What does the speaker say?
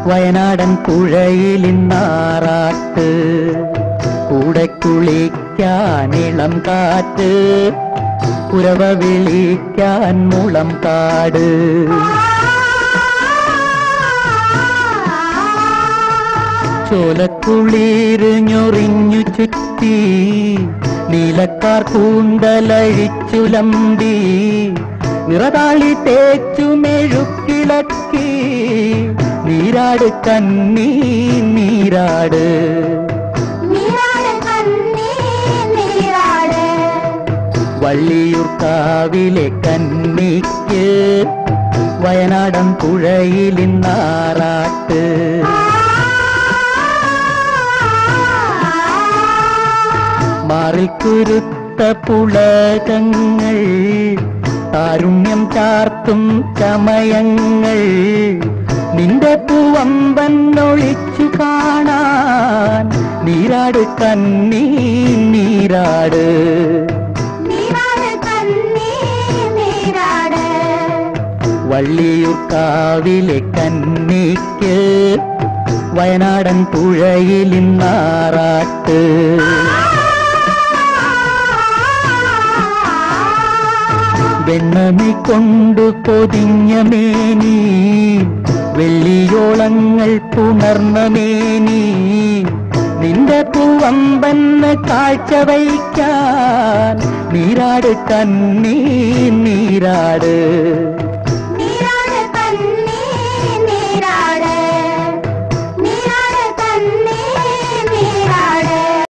വയനാടൻ പുഴയിലിന്നാറാട്ട്, കൂടെ കുളിക്കാൻ ഇളം കാറ്റ്, കുരവ വിളിക്കാൻ മുളം കാട്. ചോലക്കുളിരിഞ്ഞൊറിഞ്ഞു ചുറ്റി, നീലക്കാർ കൂന്തലഴിച്ചുലമ്പി, നിറതാളി തേച്ചു മെഴുക്കിളക്കി, നീരാട് കണ്ണീ നീരാട്. വള്ളിയൂർക്കാവിലെ കന്നിക്ക് വയനാടൻ പുഴയിലിന്നാറാട്ട്. മാറിൽ കുരുത്ത പുളകങ്ങൾ, താരുണ്യം ചാർത്തും ചമയങ്ങൾ, നിന്റെ പൂവമ്പൻ ഒളിച്ചു കാണാൻ, നീരാട് കണ്ണീ നീരാട്. വള്ളിയൂർക്കാവിലെ കന്നിക്ക് വയനാടൻ പുഴയിലിന്നാറാട്ട്. വെണ്ണമി കൊണ്ടു പൊതിഞ്ഞ മേനി, വെള്ളിയോളങ്ങൾ പുണർന്ന മേനി, നിന്റെ പൂവമ്പന്ന് കാഴ്ച വയ്ക്കാൻ, നീരാട് കണ്ണീ നീരാട്.